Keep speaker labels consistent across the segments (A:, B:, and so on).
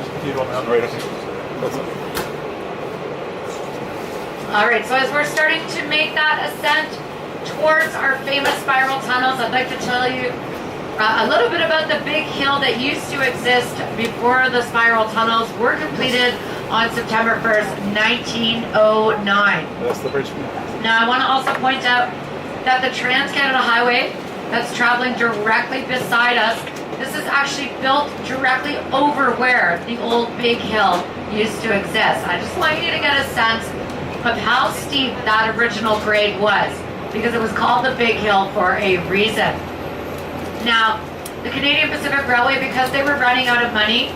A: then you go down right. Okay. That's it.
B: All right, so as we're starting to make that ascent towards our famous spiral tunnels, I'd like to tell you a little bit about the big hill that used to exist before the spiral tunnels were completed on September 1st, 1909.
A: That's the bridge.
B: Now, I want to also point out that the Trans-Canada Highway that's traveling directly beside us, this is actually built directly over where the old Big Hill used to exist. I just want you to get a sense of how steep that original grade was, because it was called the Big Hill for a reason. Now, the Canadian Pacific Railway, because they were running out of money,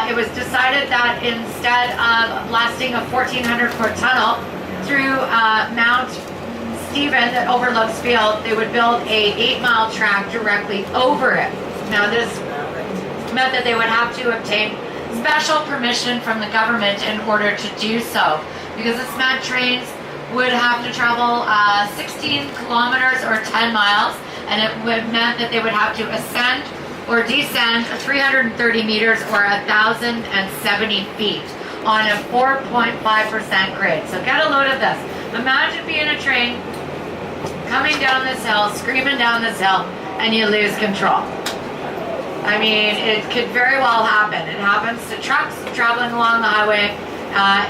B: it was decided that instead of blasting a 1,400-foot tunnel through Mount Stephen that overlooks Field, they would build a 8-mile track directly over it. Now, this meant that they would have to obtain special permission from the government in order to do so, because this meant trains would have to travel 16 kilometers or 10 miles, and it meant that they would have to ascend or descend 330 meters or 1,070 feet on a 4.5% grade. So get a load of this. Imagine being a train coming down this hill, screaming down this hill, and you lose control. I mean, it could very well happen. It happens to trucks traveling along the highway.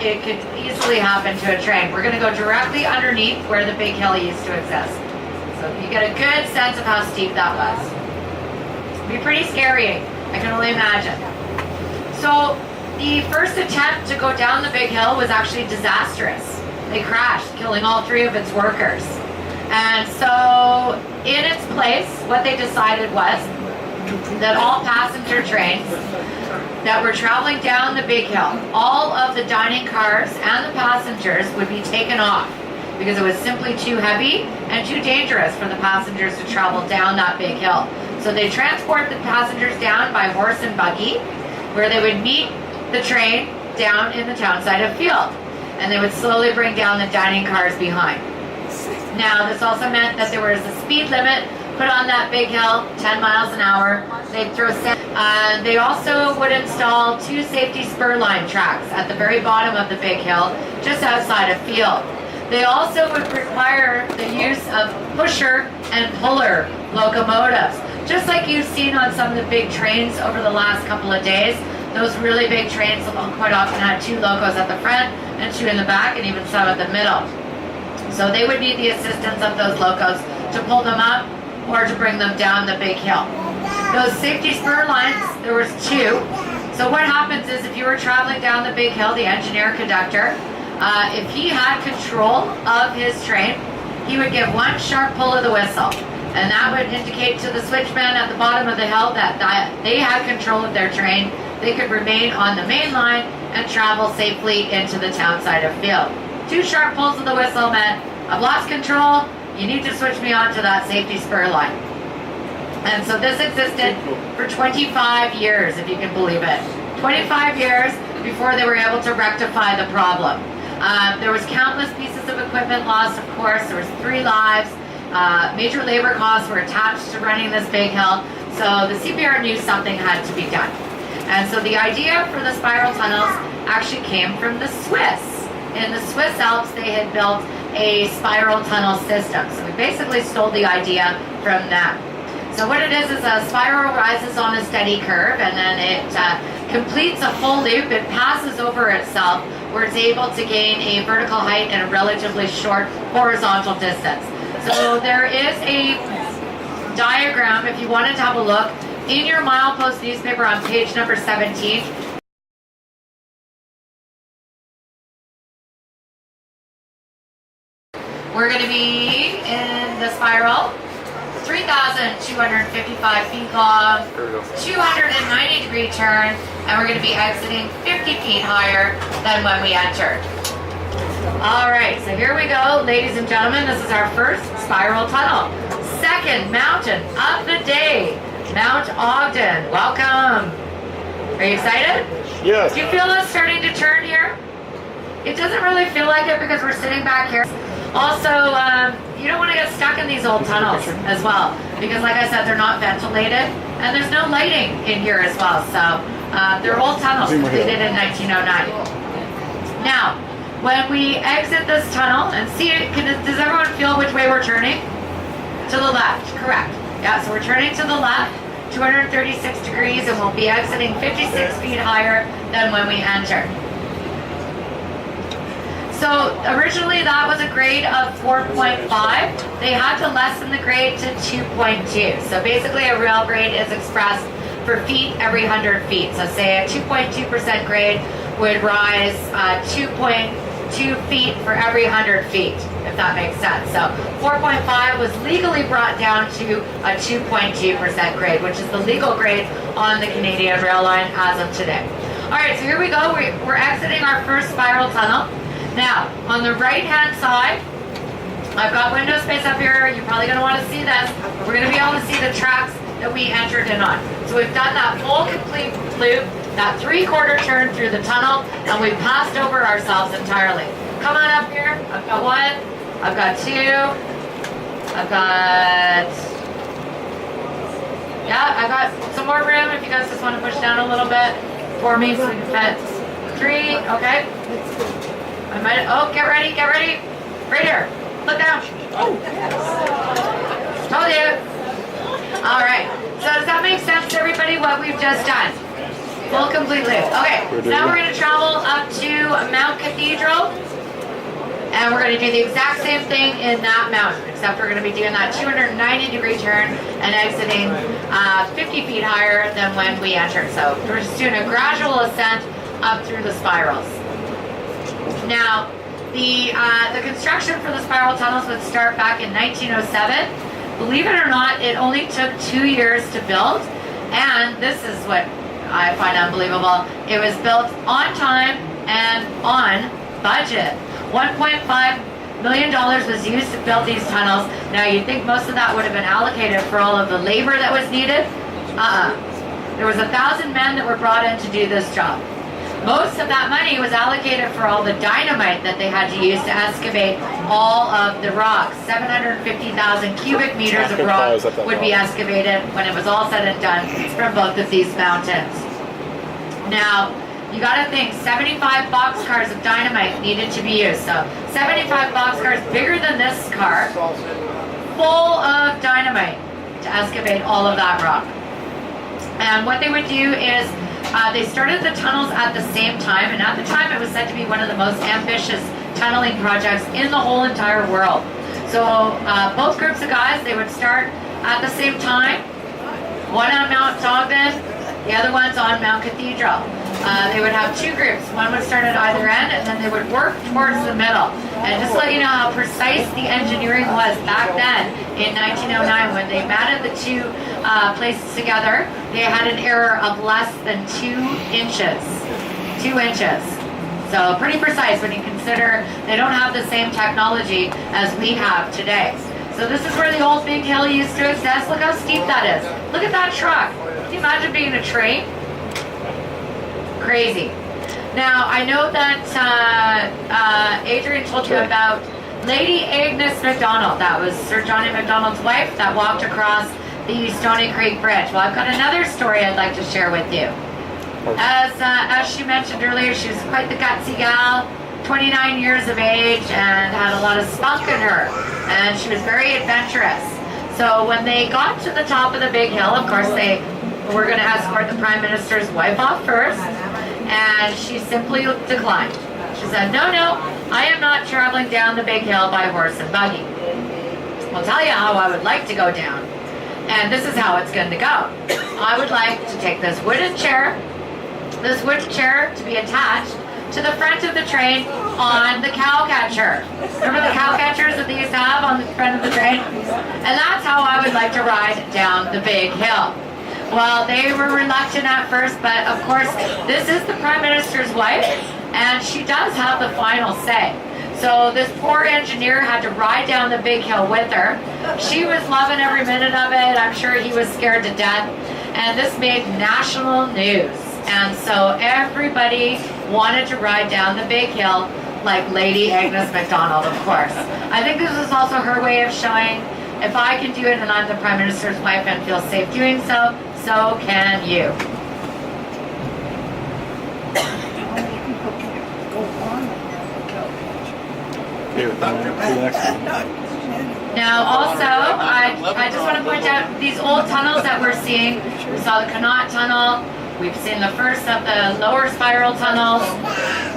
B: It could easily happen to a train. We're going to go directly underneath where the Big Hill used to exist. So you get a good sense of how steep that was. It'd be pretty scary, I can only imagine. So the first attempt to go down the Big Hill was actually disastrous. They crashed, killing all 3 of its workers. And so in its place, what they decided was that all passenger trains that were traveling down the Big Hill, all of the dining cars and the passengers would be taken off because it was simply too heavy and too dangerous for the passengers to travel down that Big Hill. So they transport the passengers down by horse and buggy, where they would meet the train down in the town side of Field, and they would slowly bring down the dining cars behind. Now, this also meant that there was a speed limit put on that Big Hill, 10 miles an hour. They'd throw they also would install 2 safety spur line tracks at the very bottom of the Big Hill, just outside of Field. They also would require the use of pusher and puller locomotives. Just like you've seen on some of the big trains over the last couple of days, those really big trains quite often had 2 locos at the front and 2 in the back, and even some at the middle. So they would need the assistance of those locos to pull them up or to bring them down the Big Hill. Those safety spur lines, there was 2. So what happens is if you were traveling down the Big Hill, the engineer conductor, if he had control of his train, he would give 1 sharp pull of the whistle. And that would indicate to the switchman at the bottom of the hill that they had control of their train. They could remain on the main line and travel safely into the town side of Field. 2 sharp pulls of the whistle meant, I've lost control, you need to switch me on to that safety spur line. And so this existed for 25 years, if you can believe it. 25 years before they were able to rectify the problem. There was countless pieces of equipment lost, of course. There was 3 lives. Major labor costs were attached to running this Big Hill. So the CPR knew something had to be done. And so the idea for the spiral tunnels actually came from the Swiss. In the Swiss Alps, they had built a spiral tunnel system. So we basically stole the idea from them. So what it is a spiral rises on a steady curve, and then it completes a full loop. It passes over itself, where it's able to gain a vertical height and a relatively short horizontal distance. So there is a diagram, if you wanted to have a look, in your milepost newspaper on page number 17. We're going to be in the spiral, 3,255 feet long, 290-degree turn, and we're going to be exiting 50 feet higher than when we entered. All right, so here we go, ladies and gentlemen. This is our first spiral tunnel. Second mountain of the day, Mount Ogden. Welcome. Are you excited?
A: Yes.
B: Do you feel us starting to turn here? It doesn't really feel like it because we're sitting back here. Also, you don't want to get stuck in these old tunnels as well, because like I said, they're not ventilated and there's no lighting in here as well. So They're old tunnels completed in 1909. Now, when we exit this tunnel and see it, does everyone feel which way we're turning? To the left, correct. Yeah, so we're turning to the left, 236 degrees, and we'll be exiting 56 feet higher than when we entered. So originally that was a grade of 4.5. They had to lessen the grade to 2.2. So basically a real grade is expressed for feet every 100 feet. So say a 2.2% grade would rise 2.2 feet for every 100 feet, if that makes sense. So 4.5 was legally brought down to a 2.2% grade, which is the legal grade on the Canadian rail line as of today. All right, so here we go. We're exiting our first spiral tunnel. Now, on the right-hand side, I've got window space up here. You're probably going to want to see this. We're going to be able to see the tracks that we entered in on. So we've done that full complete loop, that 3/4 turn through the tunnel, and we've passed over ourselves entirely. Come on up here. I've got one. I've got two. I've got... Yeah, I've got some more room if you guys just want to push down a little bit for me so we can fit 3. Okay. I might, oh, get ready. Right here. Look down. Oh. Told you. All right. So does that make sense to everybody what we've just done? Full complete loop. Okay. Now we're going to travel up to Mount Cathedral. And we're going to do the exact same thing in that mountain, except we're going to be doing that 290-degree turn and exiting 50 feet higher than when we entered. So we're just doing a gradual ascent up through the spirals. Now, the construction for the spiral tunnels would start back in 1907. Believe it or not, it only took 2 years to build, and this is what I find unbelievable. It was built on time and on budget. $1.5 million was used to build these tunnels. Now, you'd think most of that would have been allocated for all of the labor that was needed. There was 1,000 men that were brought in to do this job. Most of that money was allocated for all the dynamite that they had to use to excavate all of the rocks. 750,000 cubic meters of rock would be excavated when it was all said and done from both of these mountains. Now, you got to think, 75 boxcars of dynamite needed to be used. So 75 boxcars bigger than this car, full of dynamite to excavate all of that rock. And what they would do is they started the tunnels at the same time, and at the time it was said to be one of the most ambitious tunneling projects in the whole entire world. So both groups of guys, they would start at the same time, one on Mount Ogden, the other one's on Mount Cathedral. They would have 2 groups. One would start at either end, and then they would work towards the middle. And just to let you know how precise the engineering was back then in 1909 when they matted the 2 places together, they had an error of less than 2 inches. 2 inches. So pretty precise when you consider they don't have the same technology as we have today. So this is where the old big hill used to exist. Look how steep that is. Look at that truck. Can you imagine being a train? Crazy. Now, I know that Adrian told you about Lady Agnes MacDonald. That was Sir Johnny MacDonald's wife that walked across the Stony Creek Bridge. Well, I've got another story I'd like to share with you. As she mentioned earlier, she was quite the gutsy gal, 29 years of age, and had a lot of spunk in her. And she was very adventurous. So when they got to the top of the big hill, of course, they were going to escort the Prime Minister's wife off first. And she simply declined. She said, no, I am not traveling down the big hill by horse and buggy. I'll tell you how I would like to go down. And this is how it's going to go. I would like to take this wooden chair to be attached to the front of the train on the cow catcher. Remember the cow catchers that they used to have on the front of the train? And that's how I would like to ride down the big hill. Well, they were reluctant at first, but of course, this is the Prime Minister's wife, and she does have the final say. So this poor engineer had to ride down the big hill with her. She was loving every minute of it. I'm sure he was scared to death. And this made national news. And so everybody wanted to ride down the big hill like Lady Agnes MacDonald, of course. I think this was also her way of showing, if I can do it and I'm the Prime Minister's wife and feel safe doing so, so can you.
A: Okay, with that, to the next one.
B: Now also, I just want to point out these old tunnels that we're seeing. We saw the Connaught Tunnel. We've seen the first of the lower spiral tunnels.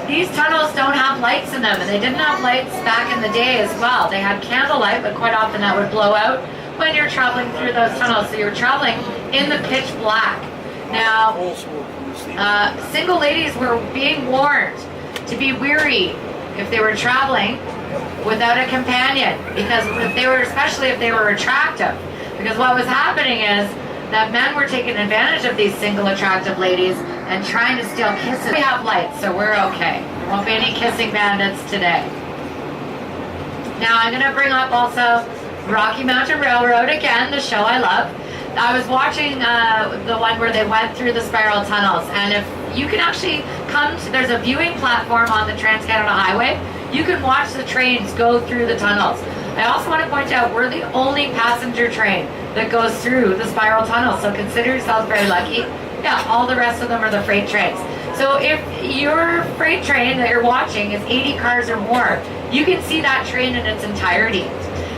B: These tunnels don't have lights in them, and they didn't have lights back in the day as well. They had candlelight, but quite often that would blow out when you're traveling through those tunnels. So you're traveling in the pitch black. Now, single ladies were being warned to be weary if they were traveling without a companion, because if they were, especially if they were attractive, because what was happening is that men were taking advantage of these single attractive ladies and trying to steal kisses. We have lights, so we're okay. There won't be any kissing bandits today. Now I'm going to bring up also Rocky Mountain Railroad again, the show I love. I was watching the one where they went through the spiral tunnels, and if you can actually come to, there's a viewing platform on the Trans-Canada Highway. You can watch the trains go through the tunnels. I also want to point out we're the only passenger train that goes through the spiral tunnel, so consider yourselves very lucky. Yeah, all the rest of them are the freight trains. So if your freight train that you're watching is 80 cars or more, you can see that train in its entirety.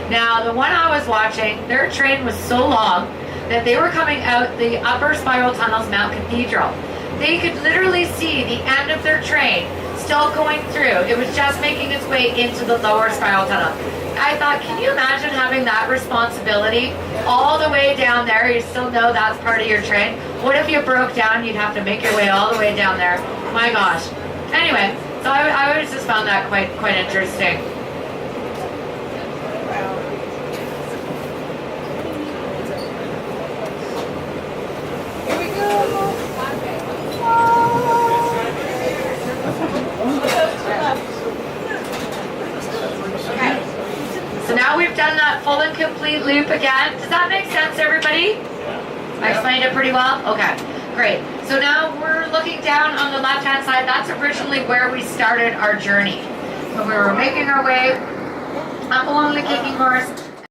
B: Now, the one I was watching, their train was so long that they were coming out the upper spiral tunnels, Mount Cathedral. They could literally see the end of their train still going through. It was just making its way into the lower spiral tunnel. I thought, can you imagine having that responsibility all the way down there? You still know that's part of your train. What if you broke down? You'd have to make your way all the way down there. My gosh. Anyway, so I always just found that quite interesting.
C: Here we go.
B: So now we've done that full and complete loop again. Does that make sense, everybody? I explained it pretty well? Okay, great. So now we're looking down on the left-hand side. That's originally where we started our journey. When we were making our way up along the kicking horse,